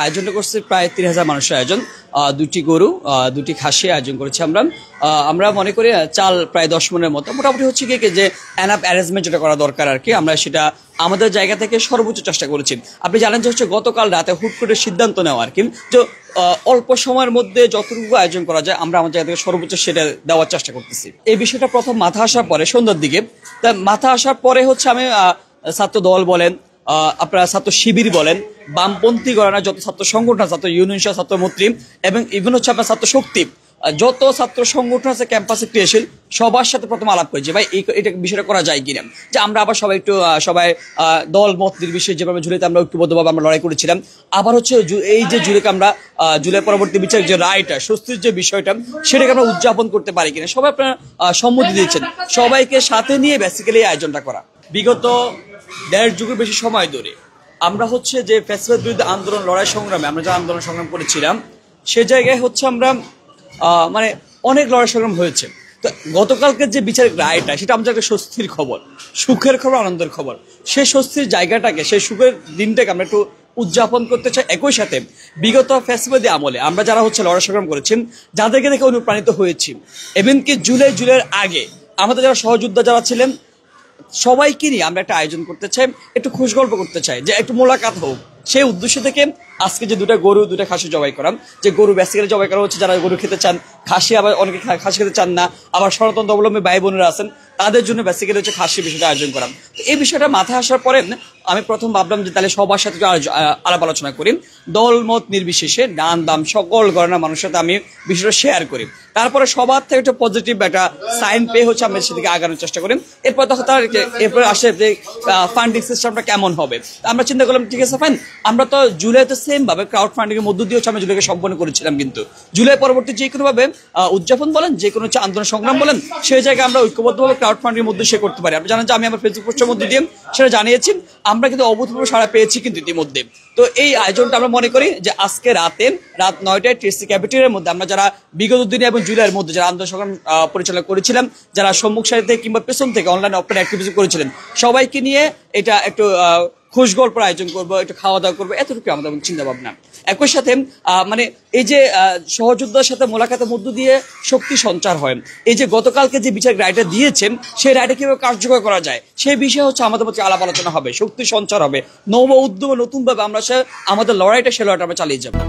আয়োজনটা করছি প্রায় ৩০০০ মানুষের আয়োজন। ২টি গরু, ২টি খাসি আয়োজন করেছি আমরা। আমরা মনে করি চাল প্রায় ১০ মনের মতো, মোটামুটি হচ্ছে কি যে এনাফ অ্যারেঞ্জমেন্ট যেটা করা দরকার আর কি, আমরা সেটা আমাদের জায়গা থেকে সর্বোচ্চ চেষ্টা করেছি। আপনি জানেন যে হচ্ছে গতকাল রাতে হুট করে সিদ্ধান্ত নেওয়া আর কি, যে অল্প সময়ের মধ্যে যতটুকু আয়োজন করা যায় আমরা আমার জায়গা থেকে সর্বোচ্চ সেটা দেওয়ার চেষ্টা করতেছি। এই বিষয়টা প্রথম মাথা আসার পরে সন্ধ্যার দিকে, তা মাথা আসার পরে হচ্ছে আমি ছাত্র দল বলেন, আপনারা ছাত্র শিবির বলেন, বামপন্থী গণনা যত ছাত্র সংগঠন, ছাত্র ইউনিয়ন, ছাত্র মৈত্রী এবং ইভেন হচ্ছে আপনার ছাত্র শক্তি, যত ছাত্র সংগঠন আছে ক্যাম্পাসে ক্রিয়াশীল, সবার সাথে প্রথম আলাপ করেছি ভাই এটা বিষয়টা করা যায় কিনা, যে আমরা আবার সবাই একটু দল মত নির্বিশেষে যেভাবে জুলাইতে আমরা ঐক্যবদ্ধভাবে আমরা লড়াই করেছিলাম, আবার হচ্ছে এই যে জুলাইকে আমরা জুলাই পরবর্তী বিচার যে রায়টা, স্বস্তির যে বিষয়টা, সেটাকে আমরা উদযাপন করতে পারি কিনা, সবাই আপনারা সম্মতি দিয়েছেন। সবাইকে সাথে নিয়ে বেসিক্যালি আয়োজনটা করা। বিগত ১.৫ যুগের বেশি সময় ধরে আমরা হচ্ছে যে ফ্যাসিবাদ বিরুদ্ধে আন্দোলন, লড়াই সংগ্রামে আমরা যে আন্দোলন সংগ্রাম করেছিলাম, সে জায়গায় হচ্ছে আমরা মানে অনেক লড়াই সংগ্রাম হয়েছে। তো গতকালকের যে বিচারিক রায়টা, সেটা আমাদের একটা স্বস্তির খবর, সুখের খবর, আনন্দের খবর। সেই স্বস্তির জায়গাটাকে, সেই সুখের দিনটাকে আমরা একটু উদযাপন করতে চাই। একই সাথে বিগত ফ্যাসিবাদী আমলে আমরা যারা হচ্ছে লড়াই সংগ্রাম করেছি, যাদেরকে দেখে অনুপ্রাণিত হয়েছি, এমনকি জুলাইয়ের আগে আমাদের যারা সহযোদ্ধা যারা ছিলেন, সবাইকে নিয়ে আমরা একটা আয়োজন করতে চাই, একটু খুশ গল্প করতে চাই, যে একটু মোলাকাত হোক। সেই উদ্দেশ্য থেকে আজকে যে 2টা গরু, 2টা খাসি জবাই করা, যে গরু বেসিক্যালি জবাই করা হচ্ছে যারা গরু খেতে চান, খাসি আবার অনেকে খাসি খেতে চান না, আবার সনাতন অবলম্বী ভাই বোনেরা আছেন, তাদের জন্য বেসিক্যালি হচ্ছে খাসি বিষয়টা আয়োজন করা। তো এই বিষয়টা মাথায় আসার পরে আমি প্রথম ভাবলাম যে তাহলে সবার সাথে আলাপ আলোচনা করি, দলমত নির্বিশেষে ডান বাম সকল গণনা মানুষের সাথে আমি বিষয়টা শেয়ার করি। তারপরে সবার থেকে একটা পজিটিভ একটা সাইন পেয়ে হচ্ছে আমরা সেদিকে আগানোর চেষ্টা করি। এরপর তখন এরপরে আসে যে ফান্ডিং সিস্টেমটা কেমন হবে। আমরা চিন্তা করলাম ঠিক আছে ফাইন, আমরা তো জুলাইতে সেম ভাবে ক্রাউড ফান্ডিং এর মধ্য দিয়ে হচ্ছে আমরা জুলাইকে সম্পন্ন করেছিলাম, কিন্তু জুলাই পরবর্তী যে কোনো ভাবে উদযাপন বলেন, যে কোনো হচ্ছে আন্দোলন সংগ্রাম বলেন, সেই জায়গায় আমরা ঐক্যবদ্ধভাবে ক্রাউড ফান্ডিং এর মধ্যে সে করতে পারি। আপনি জানেন যে আমি আমার ফেসবুক পোস্টের মধ্যে দিয়ে সেটা জানিয়েছি, আমরা কিন্তু অভূতপূর্ব সাড়া পেয়েছি কিন্তু ইতিমধ্যে। তো এই আয়োজনটা আমরা মনে করি যে আজকে রাত ৯টায় টিএসসি ক্যাপিটালের মধ্যে আমরা যারা বিগত দিনে এবং জুলাইয়ের মধ্যে যারা আন্দোলন সংগ্রাম পরিচালনা করেছিলাম, যারা সম্মুখ সারি থেকে কিংবা পেছন থেকে অনলাইন অফলাইন অ্যাক্টিভিটি করেছিলেন, সবাইকে নিয়ে এটা একটু খুশ গল্পের আয়োজন করবো, একটু খাওয়া দাওয়া করবো, এতটুকু আমাদের চিন্তা ভাবনা। একই সাথে মানে এই যে সহযোদ্ধার সাথে মোলাকাতের মধ্য দিয়ে শক্তি সঞ্চার হয়, এই যে গতকালকে যে বিচার রায়টা দিয়েছেন, সেই রায়টা কিভাবে কার্যকর করা যায় সেই বিষয়ে হচ্ছে আমাদের মধ্যে আলাপ আলোচনা হবে, শক্তি সঞ্চার হবে, নব উদ্যমে নতুন ভাবে আমরা আমাদের লড়াইটা, সে লড়াইটা আমরা চালিয়ে যাবো।